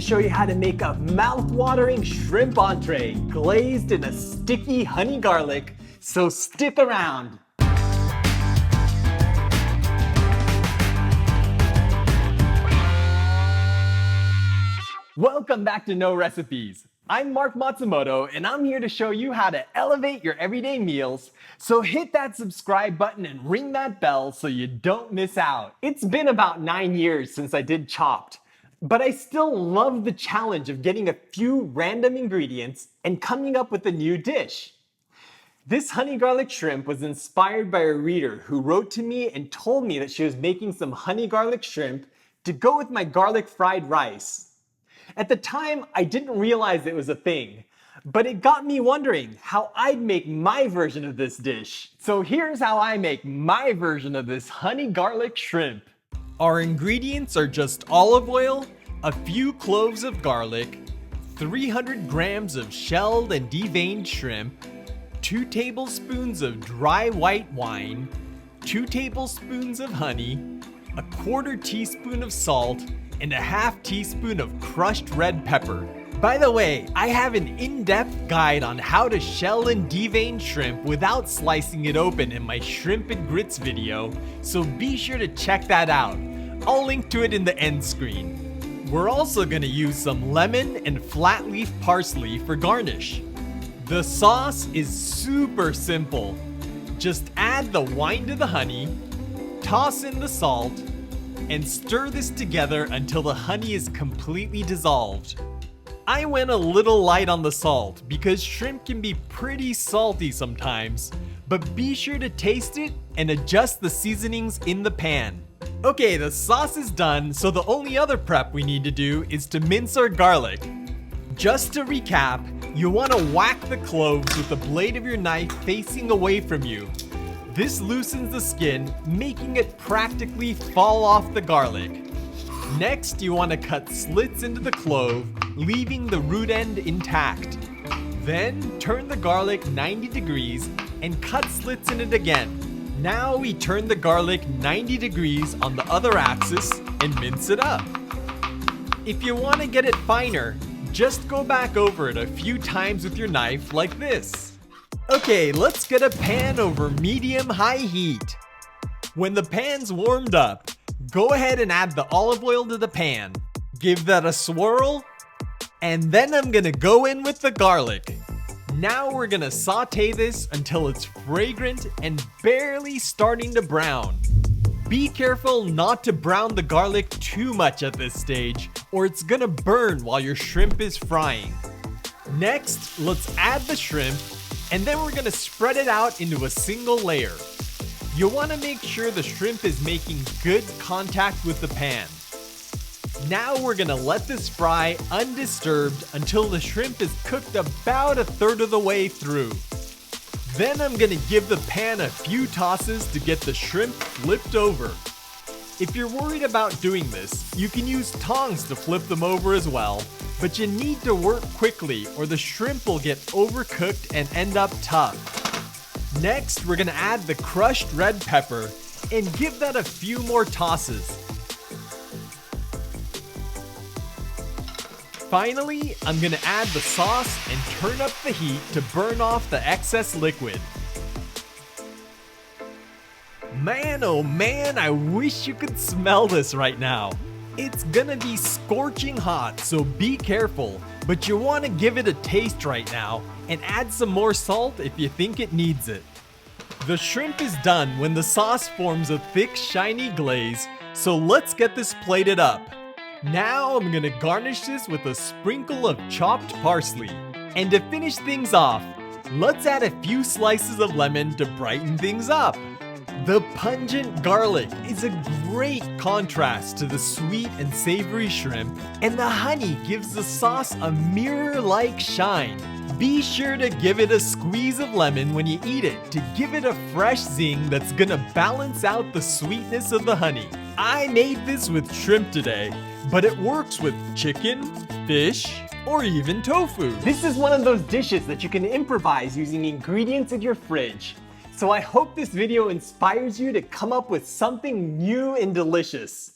show you how to make a mouth-watering shrimp entree glazed in a sticky honey garlic, so stick around. Welcome back to No Recipes. I'm Mark Matsumoto, and I'm here to show you how to elevate your everyday meals. So hit that subscribe button and ring that bell so you don't miss out. It's been about 9 years since I did Chopped, but I still love the challenge of getting a few random ingredients and coming up with a new dish. This honey garlic shrimp was inspired by a reader who wrote to me and told me that she was making some honey garlic shrimp to go with my garlic fried rice. At the time, I didn't realize it was a thing, but it got me wondering how I'd make my version of this dish. So here's how I make my version of this honey garlic shrimp. Our ingredients are just olive oil, a few cloves of garlic, 300 grams of shelled and deveined shrimp, 2 tablespoons of dry white wine, 2 tablespoons of honey, a 1/4 teaspoon of salt, and a 1/2 teaspoon of crushed red pepper. By the way, I have an in-depth guide on how to shell and devein shrimp without slicing it open in my shrimp and grits video, so be sure to check that out. I'll link to it in the end screen. We're also gonna use some lemon and flat leaf parsley for garnish. The sauce is super simple. Just add the wine to the honey, toss in the salt, and stir this together until the honey is completely dissolved. I went a little light on the salt because shrimp can be pretty salty sometimes, but be sure to taste it and adjust the seasonings in the pan. Okay, the sauce is done, so the only other prep we need to do is to mince our garlic. Just to recap, you want to whack the cloves with the blade of your knife facing away from you. This loosens the skin, making it practically fall off the garlic. Next, you want to cut slits into the clove, leaving the root end intact. Then, turn the garlic 90 degrees and cut slits in it again. Now we turn the garlic 90 degrees on the other axis and mince it up. If you want to get it finer, just go back over it a few times with your knife like this. Okay, let's get a pan over medium-high heat. When the pan's warmed up, go ahead and add the olive oil to the pan. Give that a swirl, and then I'm gonna go in with the garlic. Now we're gonna saute this until it's fragrant and barely starting to brown. Be careful not to brown the garlic too much at this stage, or it's gonna burn while your shrimp is frying. Next, let's add the shrimp, and then we're gonna spread it out into a single layer. You wanna make sure the shrimp is making good contact with the pan. Now we're gonna let this fry undisturbed until the shrimp is cooked about 1/3 of the way through. Then I'm gonna give the pan a few tosses to get the shrimp flipped over. If you're worried about doing this, you can use tongs to flip them over as well, but you need to work quickly or the shrimp will get overcooked and end up tough. Next, we're gonna add the crushed red pepper and give that a few more tosses. Finally, I'm gonna add the sauce and turn up the heat to burn off the excess liquid. Man, oh man, I wish you could smell this right now. It's gonna be scorching hot, so be careful, but you wanna give it a taste right now and add some more salt if you think it needs it. The shrimp is done when the sauce forms a thick, shiny glaze, so let's get this plated up. Now I'm gonna garnish this with a sprinkle of chopped parsley. And to finish things off, let's add a few slices of lemon to brighten things up. The pungent garlic is a great contrast to the sweet and savory shrimp, and the honey gives the sauce a mirror-like shine. Be sure to give it a squeeze of lemon when you eat it to give it a fresh zing that's gonna balance out the sweetness of the honey. I made this with shrimp today, but it works with chicken, fish, or even tofu. This is one of those dishes that you can improvise using ingredients in your fridge. So I hope this video inspires you to come up with something new and delicious.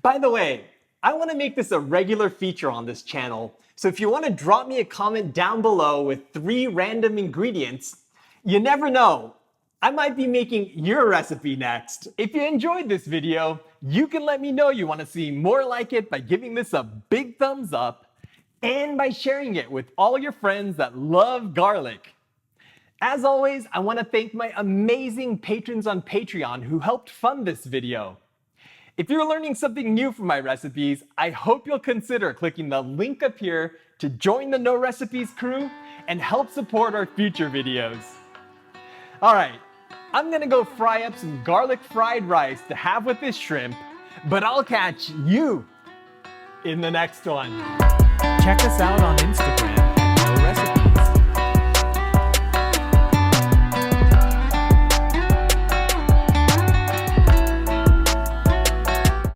By the way, I want to make this a regular feature on this channel. So if you want to drop me a comment down below with 3 random ingredients, you never know, I might be making your recipe next. If you enjoyed this video, you can let me know you want to see more like it by giving this a big thumbs up and by sharing it with all your friends that love garlic. As always, I want to thank my amazing patrons on Patreon who helped fund this video. If you're learning something new from my recipes, I hope you'll consider clicking the link up here to join the No Recipes crew and help support our future videos. All right, I'm gonna go fry up some garlic fried rice to have with this shrimp, but I'll catch you in the next one. Check us out on Instagram